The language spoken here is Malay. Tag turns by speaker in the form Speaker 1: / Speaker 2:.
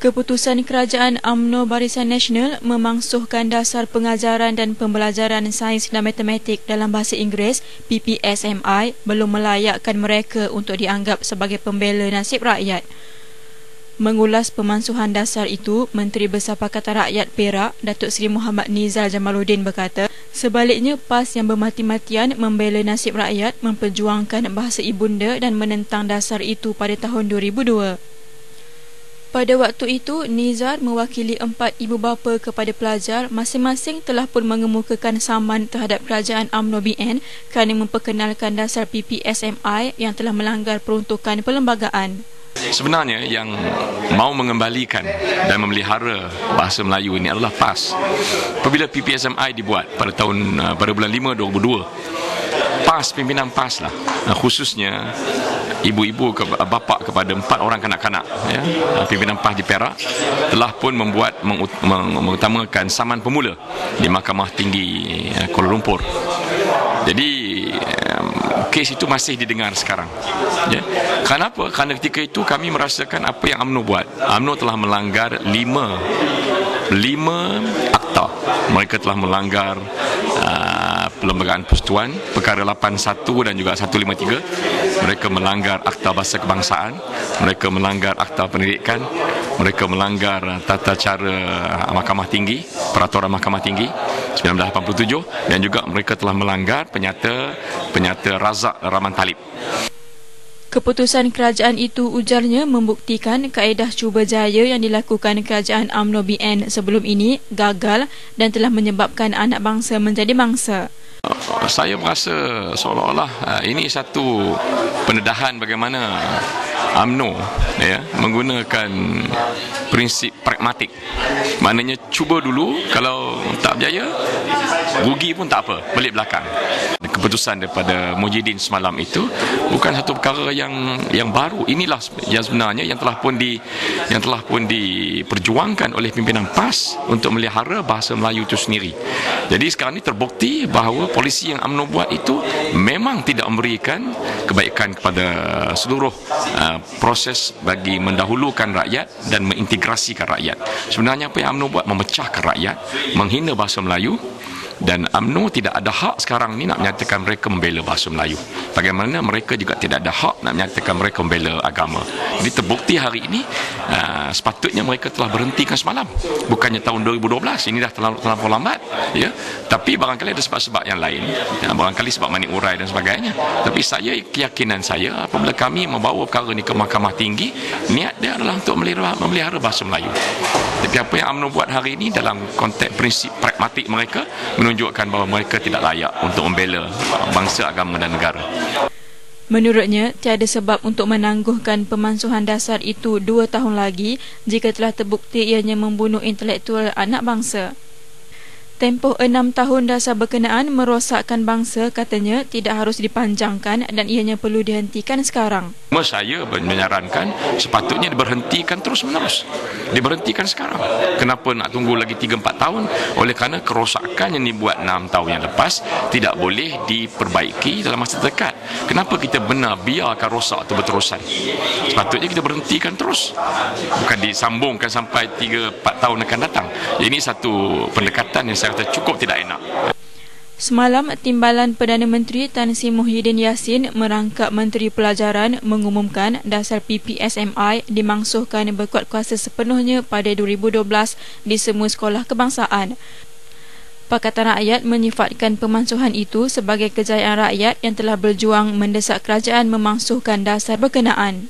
Speaker 1: Keputusan Kerajaan UMNO Barisan Nasional memangsuhkan dasar pengajaran dan pembelajaran sains dan matematik dalam bahasa Inggeris PPSMI belum melayakkan mereka untuk dianggap sebagai pembela nasib rakyat. Mengulas pemansuhan dasar itu, Menteri Besar Pakatan Rakyat Perak, Datuk Seri Muhammad Nizar Jamaluddin berkata, sebaliknya PAS yang bermati-matian membela nasib rakyat memperjuangkan bahasa ibunda dan menentang dasar itu pada tahun 2002. Pada waktu itu, Nizar mewakili 4 ibu bapa kepada pelajar, masing-masing telah pun mengemukakan saman terhadap Kerajaan UMNO BN kerana memperkenalkan dasar PPSMI yang telah melanggar peruntukan perlembagaan.
Speaker 2: Sebenarnya yang mau mengembalikan dan memelihara bahasa Melayu ini adalah PAS. Apabila PPSMI dibuat pada bulan 5 2002, PAS, pimpinan PAS lah, khususnya ibu-ibu bapa kepada 4 orang kanak-kanak, ya, pimpinan PAS di Perak telah pun mengutamakan saman pemula di Mahkamah Tinggi Kuala Lumpur. Jadi kes itu masih didengar sekarang, ya. Kenapa? Kerana ketika itu kami merasakan apa yang UMNO buat, UMNO telah melanggar 5 akta. Mereka telah melanggar Perlembagaan Persekutuan perkara 81 dan juga 153. Mereka melanggar Akta Bahasa Kebangsaan, mereka melanggar Akta Pendidikan, mereka melanggar tata cara Mahkamah Tinggi, Peraturan Mahkamah Tinggi 1987, dan juga mereka telah melanggar penyata Razak Rahman Talib.
Speaker 1: Keputusan kerajaan itu, ujarnya, membuktikan kaedah cuba jaya yang dilakukan Kerajaan UMNO BN sebelum ini gagal dan telah menyebabkan anak bangsa menjadi bangsa.
Speaker 2: Saya merasa seolah-olah ini satu pendedahan bagaimana UMNO, ya, menggunakan prinsip pragmatik. Maknanya cuba dulu, kalau tak berjaya, rugi pun tak apa, balik belakang. Keputusan daripada Muhyiddin semalam itu bukan satu perkara yang baru. Inilah yang sebenarnya yang telah pun diperjuangkan oleh pimpinan PAS untuk melihara bahasa Melayu itu sendiri. Jadi sekarang ini terbukti bahawa polisi yang UMNO buat itu memang tidak memberikan kebaikan kepada seluruh proses bagi mendahulukan rakyat dan mengintegrasikan rakyat. Sebenarnya apa yang UMNO buat, memecahkan rakyat, menghina bahasa Melayu. Dan UMNO tidak ada hak sekarang ni nak menyatakan mereka membela bahasa Melayu. Bagaimana mereka juga tidak ada hak nak menyatakan mereka membela agama. Jadi terbukti hari ini sepatutnya mereka telah berhentikan semalam. Bukannya tahun 2012, ini dah terlalu lambat, ya. Tapi barangkali ada sebab-sebab yang lain, ya, barangkali sebab manik urai dan sebagainya. Tapi keyakinan saya apabila kami membawa perkara ini ke Mahkamah Tinggi, niat dia adalah untuk memelihara bahasa Melayu. Tapi apa yang UMNO buat hari ini dalam konteks prinsip pragmatik mereka menunjukkan bahawa mereka tidak layak untuk membela bangsa, agama dan negara.
Speaker 1: Menurutnya, tiada sebab untuk menangguhkan pemansuhan dasar itu 2 tahun lagi jika telah terbukti ianya membunuh intelektual anak bangsa. Tempoh 6 tahun dasar berkenaan merosakkan bangsa, katanya, tidak harus dipanjangkan dan ianya perlu dihentikan sekarang.
Speaker 2: Saya menyarankan sepatutnya diberhentikan terus-menerus. Diberhentikan sekarang. Kenapa nak tunggu lagi 3-4 tahun? Oleh kerana kerosakan yang dibuat 6 tahun yang lepas tidak boleh diperbaiki dalam masa terdekat. Kenapa kita biarkan rosak itu berterusan? Sepatutnya kita berhentikan terus. Bukan disambungkan sampai 3-4 tahun akan datang. Ini satu pendekatan yang saya kata cukup tidak enak.
Speaker 1: Semalam, Timbalan Perdana Menteri Tan Sri Muhyiddin Yassin merangkap Menteri Pelajaran mengumumkan dasar PPSMI dimangsuhkan berkuat kuasa sepenuhnya pada 2012 di semua sekolah kebangsaan. Pakatan Rakyat menyifatkan pemansuhan itu sebagai kejayaan rakyat yang telah berjuang mendesak kerajaan memangsuhkan dasar berkenaan.